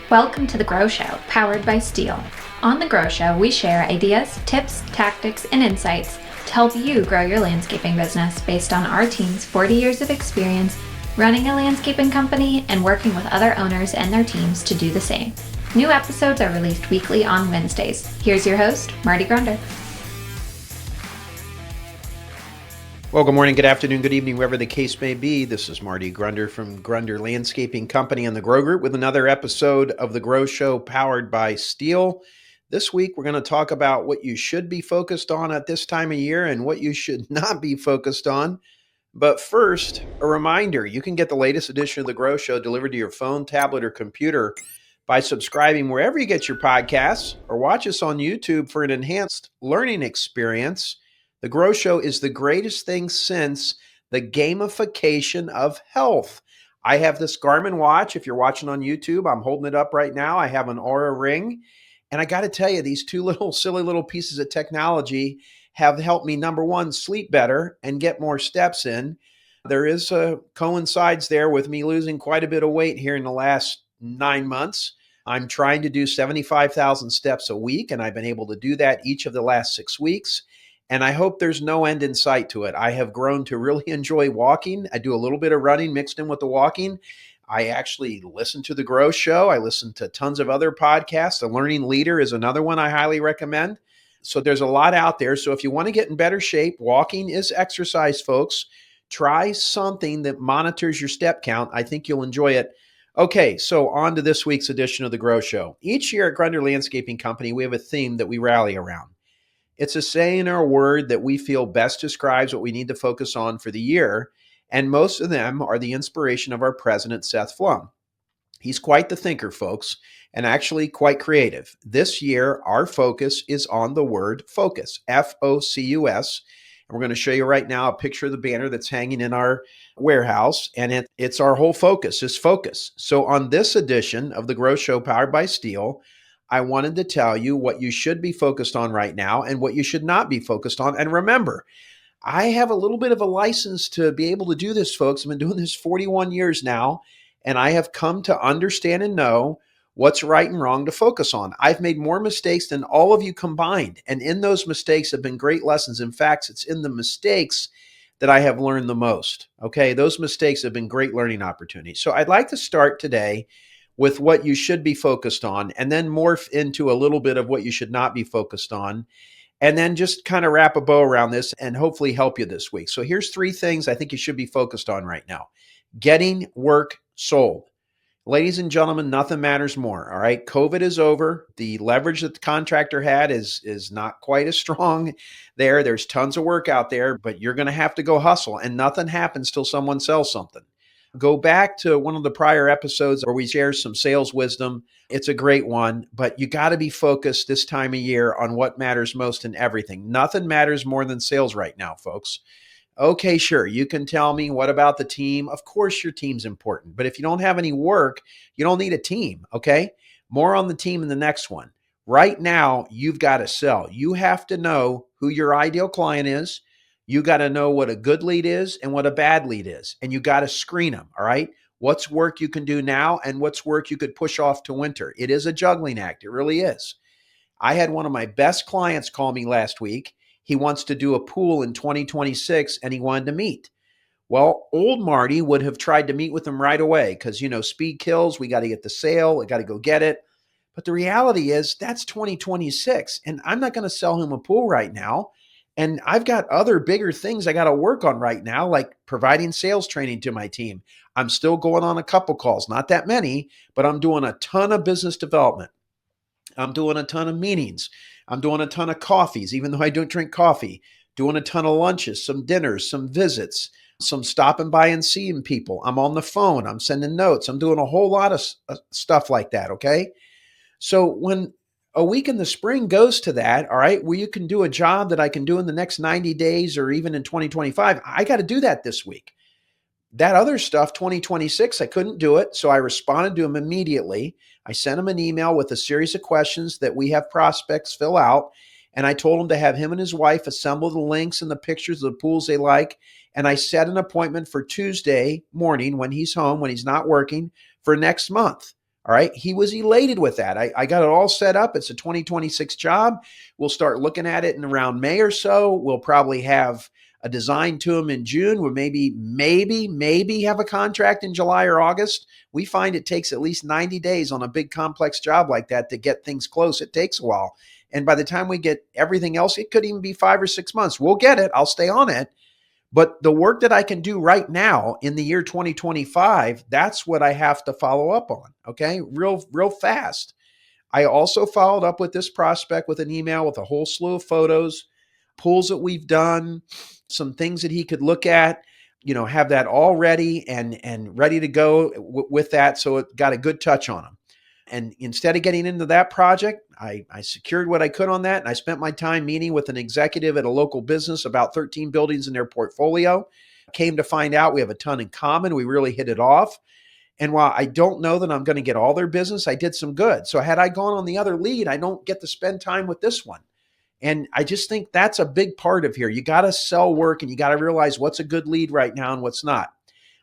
Welcome to The Grow Show, powered by Steel. On The Grow Show, we share ideas, tips, tactics, and insights to help you grow your landscaping business based on our team's 40 years of experience running a landscaping company and working with other owners and their teams to do the same. New episodes are released weekly on Wednesdays. Here's your host, Marty Grunder. Well, good morning, good afternoon, good evening, wherever the case may be. This is Marty Grunder from Grunder Landscaping Company and the Grow Group with another episode of The Grow Show powered by Steel. This week, we're going to talk about what you should be focused on at this time of year and what you should not be focused on. But first, a reminder, you can get the latest edition of The Grow Show delivered to your phone, tablet, or computer by subscribing wherever you get your podcasts or watch us on YouTube for an enhanced learning experience. The Grow Show is the greatest thing since the gamification of health. I have this Garmin watch. If you're watching on YouTube, I'm holding it up right now. I have an Oura ring. And I got to tell you, these two silly little pieces of technology have helped me, number one, sleep better and get more steps in. There is coincides there with me losing quite a bit of weight here in the last 9 months. I'm trying to do 75,000 steps a week, and I've been able to do that each of the last 6 weeks. And I hope there's no end in sight to it. I have grown to really enjoy walking. I do a little bit of running mixed in with the walking. I actually listen to The Grow Show. I listen to tons of other podcasts. The Learning Leader is another one I highly recommend. So there's a lot out there. So if you want to get in better shape, walking is exercise, folks. Try something that monitors your step count. I think you'll enjoy it. Okay, so on to this week's edition of The Grow Show. Each year at Grunder Landscaping Company, we have a theme that we rally around. It's a saying or a word that we feel best describes what we need to focus on for the year, and most of them are the inspiration of our president, Seth Flum. He's quite the thinker, folks, and actually quite creative. This year, our focus is on the word focus, F-O-C-U-S, and we're going to show you right now a picture of the banner that's hanging in our warehouse, and it's our whole focus, is focus. So on this edition of The Grow Show powered by Steel, I wanted to tell you what you should be focused on right now and what you should not be focused on. And remember, I have a little bit of a license to be able to do this, folks. I've been doing this 41 years now, and I have come to understand and know what's right and wrong to focus on. I've made more mistakes than all of you combined, and in those mistakes have been great lessons. In fact, it's in the mistakes that I have learned the most. Okay, those mistakes have been great learning opportunities. So I'd like to start today with what you should be focused on, and then morph into a little bit of what you should not be focused on, and then just kind of wrap a bow around this and hopefully help you this week. So here's 3 things I think you should be focused on right now. Getting work sold. Ladies and gentlemen, nothing matters more, all right? COVID is over. The leverage that the contractor had is not quite as strong there. There's tons of work out there, but you're going to have to go hustle, and nothing happens till someone sells something. Go back to one of the prior episodes where we share some sales wisdom. It's a great one, but you got to be focused this time of year on what matters most in everything. Nothing matters more than sales right now, folks. Okay, sure, you can tell me, what about the team? Of course, your team's important, but if you don't have any work, you don't need a team, okay? More on the team in the next one. Right now, you've got to sell. You have to know who your ideal client is. You got to know what a good lead is and what a bad lead is. And you got to screen them, all right? What's work you can do now and what's work you could push off to winter. It is a juggling act. It really is. I had one of my best clients call me last week. He wants to do a pool in 2026 and he wanted to meet. Well, old Marty would have tried to meet with him right away because, speed kills. We got to get the sale. We got to go get it. But the reality is that's 2026 and I'm not going to sell him a pool right now. And I've got other bigger things I got to work on right now, like providing sales training to my team. I'm still going on a couple calls, not that many, but I'm doing a ton of business development. I'm doing a ton of meetings. I'm doing a ton of coffees, even though I don't drink coffee, doing a ton of lunches, some dinners, some visits, some stopping by and seeing people. I'm on the phone. I'm sending notes. I'm doing a whole lot of stuff like that. Okay. So when a week in the spring goes to that, all right, where you can do a job that I can do in the next 90 days or even in 2025, I got to do that this week. That other stuff, 2026, I couldn't do it. So I responded to him immediately. I sent him an email with a series of questions that we have prospects fill out. And I told him to have him and his wife assemble the links and the pictures of the pools they like. And I set an appointment for Tuesday morning when he's home, when he's not working, for next month. All right. He was elated with that. I got it all set up. It's a 2026 job. We'll start looking at it in around May or so. We'll probably have a design to him in June. We'll maybe have a contract in July or August. We find it takes at least 90 days on a big complex job like that to get things close. It takes a while. And by the time we get everything else, it could even be 5 or 6 months. We'll get it. I'll stay on it. But the work that I can do right now in the year 2025, that's what I have to follow up on. Okay. Real fast. I also followed up with this prospect with an email with a whole slew of photos, pools that we've done, some things that he could look at, have that all ready and ready to go with that. So it got a good touch on him. And instead of getting into that project, I secured what I could on that. And I spent my time meeting with an executive at a local business, about 13 buildings in their portfolio. Came to find out we have a ton in common. We really hit it off. And while I don't know that I'm going to get all their business, I did some good. So had I gone on the other lead, I don't get to spend time with this one. And I just think that's a big part of here. You got to sell work and you got to realize what's a good lead right now and what's not.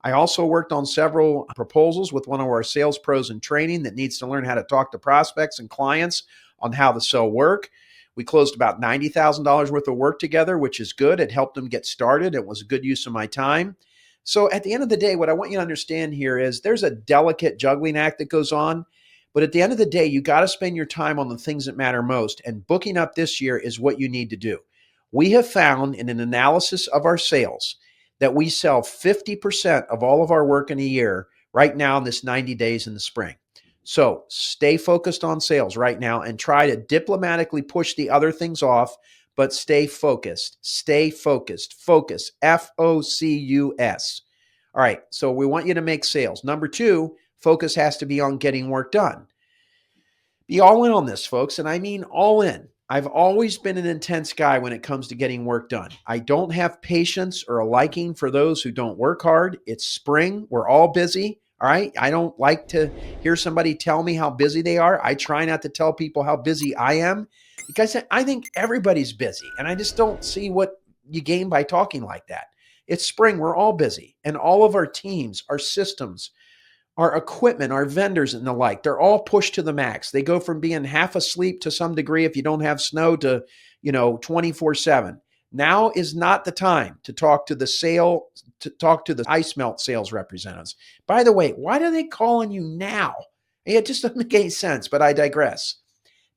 I also worked on several proposals with one of our sales pros in training that needs to learn how to talk to prospects and clients on how to sell work. We closed about $90,000 worth of work together, which is good. It helped them get started. It was a good use of my time. So at the end of the day, what I want you to understand here is there's a delicate juggling act that goes on. But at the end of the day, you got to spend your time on the things that matter most. And booking up this year is what you need to do. We have found in an analysis of our sales that we sell 50% of all of our work in a year right now in this 90 days in the spring. So stay focused on sales right now and try to diplomatically push the other things off, but stay focused. Stay focused. Focus. Focus. All right. So we want you to make sales. Number 2, focus has to be on getting work done. Be all in on this, folks. And I mean all in. I've always been an intense guy when it comes to getting work done. I don't have patience or a liking for those who don't work hard. It's spring. We're all busy. All right. I don't like to hear somebody tell me how busy they are. I try not to tell people how busy I am because I think everybody's busy. And I just don't see what you gain by talking like that. It's spring. We're all busy. And all of our teams, our systems, our equipment, our vendors and the like, they're all pushed to the max. They go from being half asleep to some degree if you don't have snow to, 24/7. Now is not the time to talk to the ice melt sales representatives. By the way, why are they calling you now? It just doesn't make any sense, but I digress.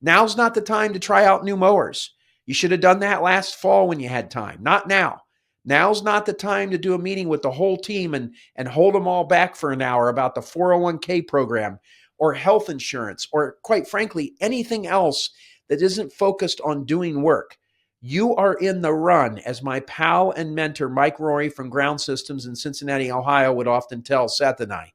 Now's not the time to try out new mowers. You should have done that last fall when you had time, not now. Now's not the time to do a meeting with the whole team and hold them all back for an hour about the 401k program or health insurance or, quite frankly, anything else that isn't focused on doing work. You are in the run, as my pal and mentor Mike Rory from Ground Systems in Cincinnati, Ohio would often tell Seth and I.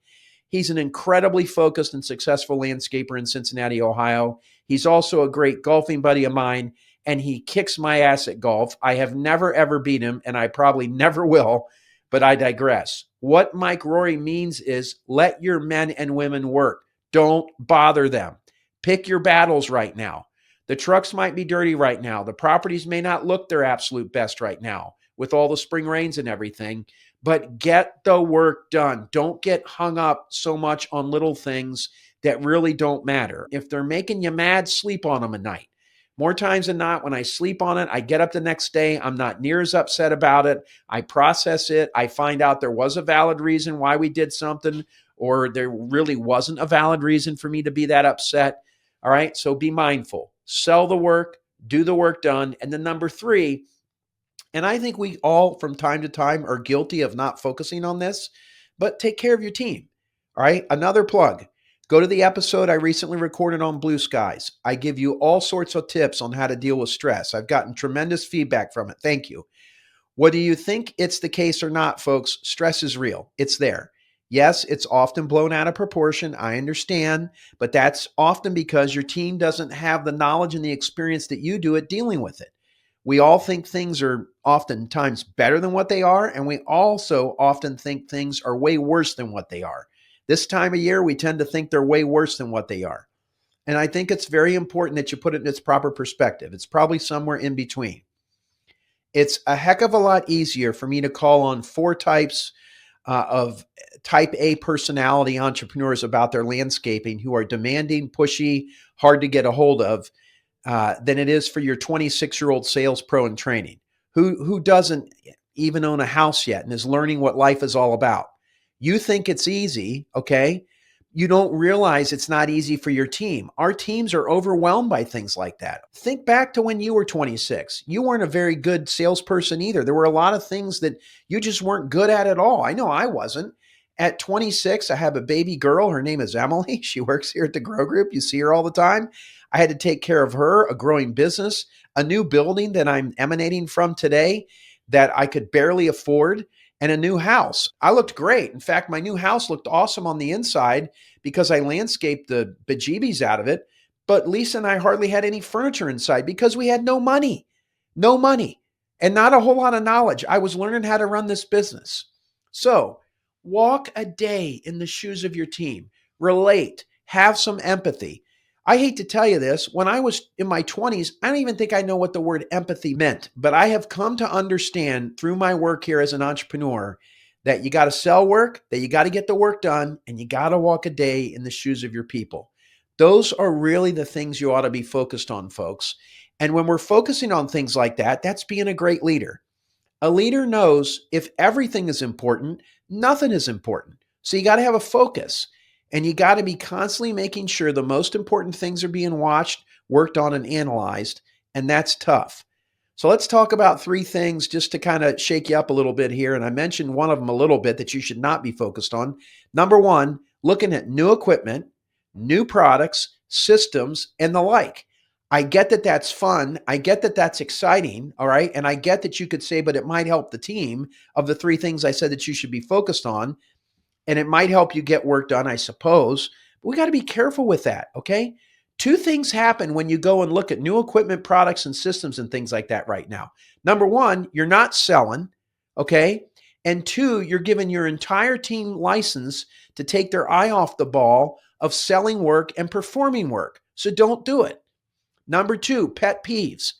He's an incredibly focused and successful landscaper in Cincinnati, Ohio. He's also a great golfing buddy of mine, and he kicks my ass at golf. I have never, ever beat him, and I probably never will, but I digress. What Mike Rory means is let your men and women work. Don't bother them. Pick your battles right now. The trucks might be dirty right now. The properties may not look their absolute best right now with all the spring rains and everything, but get the work done. Don't get hung up so much on little things that really don't matter. If they're making you mad, sleep on them at night. More times than not, when I sleep on it, I get up the next day. I'm not near as upset about it. I process it. I find out there was a valid reason why we did something, or there really wasn't a valid reason for me to be that upset. All right. So be mindful. Sell the work, do the work done. And then number 3, and I think we all from time to time are guilty of not focusing on this, but take care of your team. All right. Another plug. Go to the episode I recently recorded on blue skies. I give you all sorts of tips on how to deal with stress. I've gotten tremendous feedback from it. Thank you. Whether you think it's the case or not, folks, stress is real. It's there. Yes, it's often blown out of proportion. I understand, but that's often because your team doesn't have the knowledge and the experience that you do at dealing with it. We all think things are oftentimes better than what they are, and we also often think things are way worse than what they are. This time of year, we tend to think they're way worse than what they are. And I think it's very important that you put it in its proper perspective. It's probably somewhere in between. It's a heck of a lot easier for me to call on 4 types of type A personality entrepreneurs about their landscaping who are demanding, pushy, hard to get a hold of than it is for your 26-year-old sales pro in training who doesn't even own a house yet and is learning what life is all about. You think it's easy, okay? You don't realize it's not easy for your team. Our teams are overwhelmed by things like that. Think back to when you were 26. You weren't a very good salesperson either. There were a lot of things that you just weren't good at all. I know I wasn't. At 26, I have a baby girl. Her name is Emily. She works here at the Grow Group. You see her all the time. I had to take care of her, a growing business, a new building that I'm emanating from today that I could barely afford, and a new house. I looked great. In fact, my new house looked awesome on the inside because I landscaped the bejeebies out of it. But Lisa and I hardly had any furniture inside because we had no money, and not a whole lot of knowledge. I was learning how to run this business. So walk a day in the shoes of your team, relate, have some empathy. I hate to tell you this, when I was in my 20s, I don't even think I know what the word empathy meant, but I have come to understand through my work here as an entrepreneur that you got to sell work, that you got to get the work done, and you got to walk a day in the shoes of your people. Those are really the things you ought to be focused on, folks. And when we're focusing on things like that, that's being a great leader. A leader knows if everything is important, nothing is important. So you got to have a focus and you got to be constantly making sure the most important things are being watched, worked on, and analyzed. And that's tough. So let's talk about three things just to kind of shake you up a little bit here. And I mentioned one of them a little bit that you should not be focused on. Number one, looking at new equipment, new products, systems, and the like. I get that that's fun. I get that that's exciting. All right. And I get that you could say, but it might help the team of the three things I said that you should be focused on. And it might help you get work done, I suppose. But we got to be careful with that. Okay. Two things happen when you go and look at new equipment, products, and systems and things like that right now. Number one, you're not selling. Okay. And two, you're giving your entire team license to take their eye off the ball of selling work and performing work. So don't do it. Number two, pet peeves.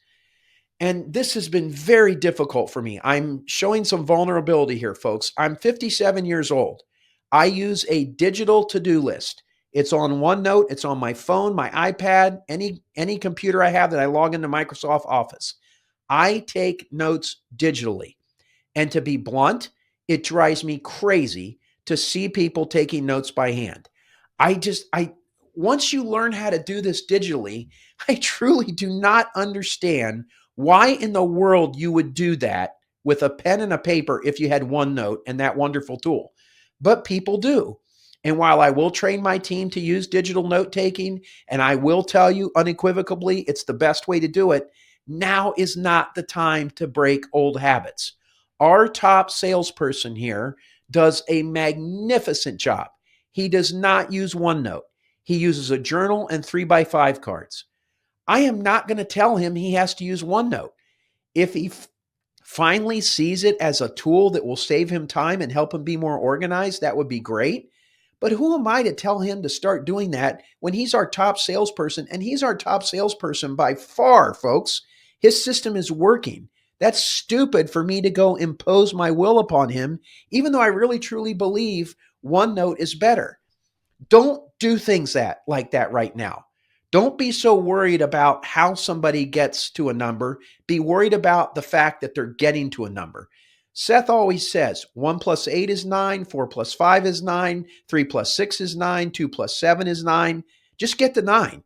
And this has been very difficult for me. I'm showing some vulnerability here, folks. I'm 57 years old. I use a digital to-do list. It's on OneNote. It's on my phone, my iPad, any computer I have that I log into Microsoft Office. I take notes digitally. And to be blunt, it drives me crazy to see people taking notes by hand. Once you learn how to do this digitally, I truly do not understand why in the world you would do that with a pen and a paper if you had OneNote and that wonderful tool. But people do. And while I will train my team to use digital note taking, and I will tell you unequivocally it's the best way to do it, now is not the time to break old habits. Our top salesperson here does a magnificent job. He does not use OneNote. He uses a journal and 3x5 cards. I am not going to tell him he has to use OneNote. If he finally sees it as a tool that will save him time and help him be more organized, that would be great. But who am I to tell him to start doing that when he's our top salesperson? And he's our top salesperson by far, folks. His system is working. That's stupid for me to go impose my will upon him, even though I really truly believe OneNote is better. Don't do things like that right now. Don't be so worried about how somebody gets to a number. Be worried about the fact that they're getting to a number. Seth always says 1 plus 8 is 9, 4 plus 5 is 9, 3 plus 6 is 9, 2 plus 7 is 9. Just get to 9.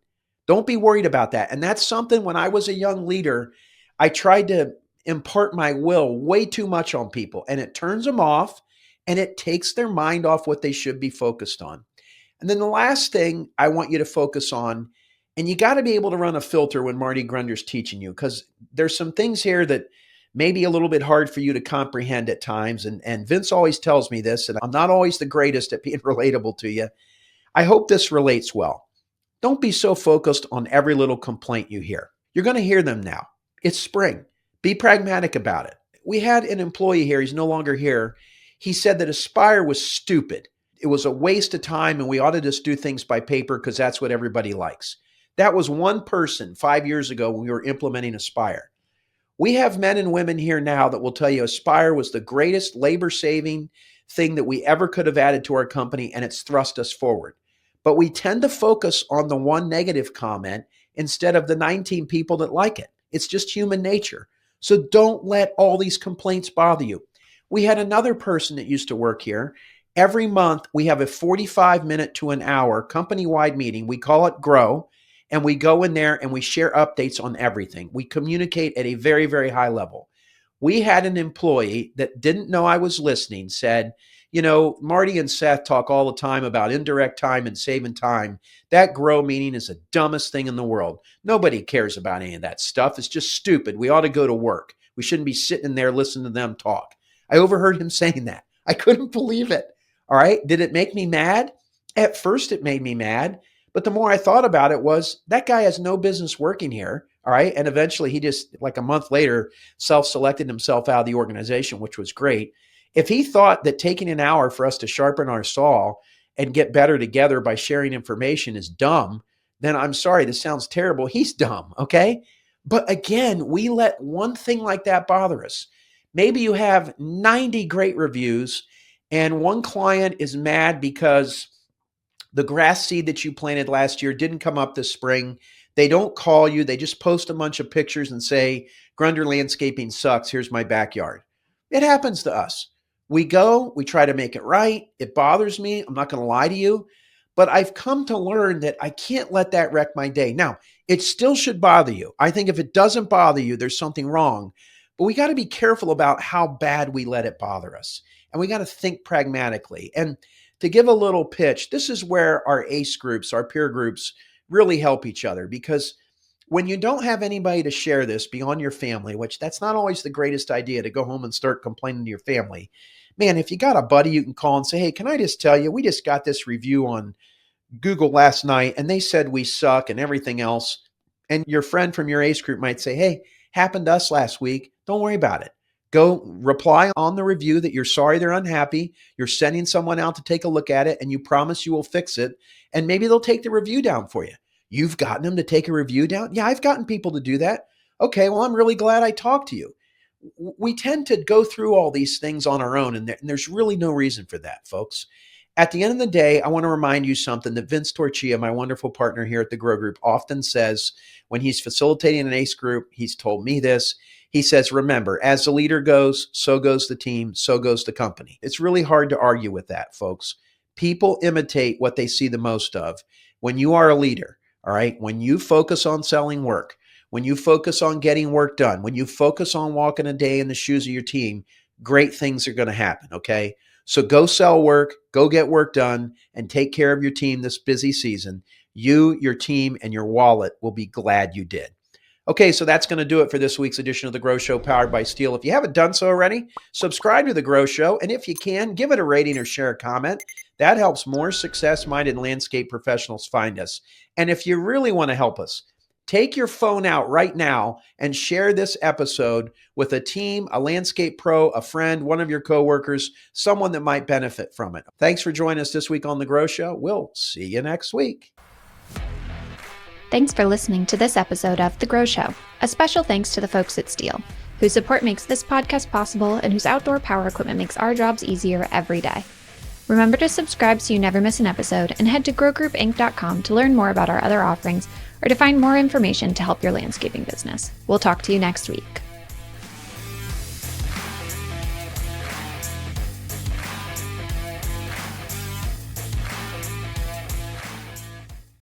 Don't be worried about that. And that's something when I was a young leader, I tried to impart my will way too much on people, and it turns them off and it takes their mind off what they should be focused on. And then the last thing I want you to focus on, and you got to be able to run a filter when Marty Grunder's teaching you, because there's some things here that may be a little bit hard for you to comprehend at times. And Vince always tells me this, and I'm not always the greatest at being relatable to you. I hope this relates well. Don't be so focused on every little complaint you hear. You're going to hear them now. It's spring. Be pragmatic about it. We had an employee here. He's no longer here. He said that Aspire was stupid. It was a waste of time and we ought to just do things by paper because that's what everybody likes. That was one person 5 years ago when we were implementing Aspire. We have men and women here now that will tell you Aspire was the greatest labor-saving, thing that we ever could have added to our company, and it's thrust us forward. But we tend to focus on the one negative comment instead of the 19 people that like it. It's just human nature. So don't let all these complaints bother you. We had another person that used to work here. Every month, we have a 45-minute to an hour company-wide meeting. We call it Grow, and we go in there and we share updates on everything. We communicate at a very, very high level. We had an employee that didn't know I was listening, said, Marty and Seth talk all the time about indirect time and saving time. That Grow meeting is the dumbest thing in the world. Nobody cares about any of that stuff. It's just stupid. We ought to go to work. We shouldn't be sitting in there listening to them talk. I overheard him saying that. I couldn't believe it. All right. Did it make me mad? At first, it made me mad. But the more I thought about it was that guy has no business working here. All right. And eventually he just, like a month later, self-selected himself out of the organization, which was great. If he thought that taking an hour for us to sharpen our saw and get better together by sharing information is dumb, then I'm sorry, this sounds terrible. He's dumb. Okay. But again, we let one thing like that bother us. Maybe you have 90 great reviews and one client is mad because the grass seed that you planted last year didn't come up this spring. They don't call you. They just post a bunch of pictures and say, Grunder Landscaping sucks. Here's my backyard. It happens to us. We go, we try to make it right. It bothers me. I'm not going to lie to you. But I've come to learn that I can't let that wreck my day. Now, it still should bother you. I think if it doesn't bother you, there's something wrong. But we got to be careful about how bad we let it bother us. And we got to think pragmatically. And to give a little pitch, this is where our ACE groups, our peer groups, really help each other. Because when you don't have anybody to share this beyond your family, which that's not always the greatest idea to go home and start complaining to your family. Man, if you got a buddy you can call and say, hey, can I just tell you, we just got this review on Google last night and they said we suck and everything else. And your friend from your ACE group might say, hey, happened to us last week. Don't worry about it. Go reply on the review that you're sorry they're unhappy. You're sending someone out to take a look at it and you promise you will fix it. And maybe they'll take the review down for you. You've gotten them to take a review down? Yeah, I've gotten people to do that. Okay, well, I'm really glad I talked to you. We tend to go through all these things on our own, and there's really no reason for that, folks. At the end of the day, I want to remind you something that Vince Torchia, my wonderful partner here at the Grow Group, often says when he's facilitating an ACE group. He's told me this. He says, remember, as the leader goes, so goes the team, so goes the company. It's really hard to argue with that, folks. People imitate what they see the most of. When you are a leader, all right, when you focus on selling work, when you focus on getting work done, when you focus on walking a day in the shoes of your team, great things are going to happen, okay? So go sell work, go get work done, and take care of your team this busy season. You, your team, and your wallet will be glad you did. Okay, so that's going to do it for this week's edition of The Grow Show, powered by Steel. If you haven't done so already, subscribe to The Grow Show, and if you can, give it a rating or share a comment. That helps more success-minded landscape professionals find us. And if you really want to help us, take your phone out right now and share this episode with a team, a landscape pro, a friend, one of your coworkers, someone that might benefit from it. Thanks for joining us this week on The Grow Show. We'll see you next week. Thanks for listening to this episode of The Grow Show. A special thanks to the folks at Steel, whose support makes this podcast possible and whose outdoor power equipment makes our jobs easier every day. Remember to subscribe so you never miss an episode, and head to growgroupinc.com to learn more about our other offerings or to find more information to help your landscaping business. We'll talk to you next week.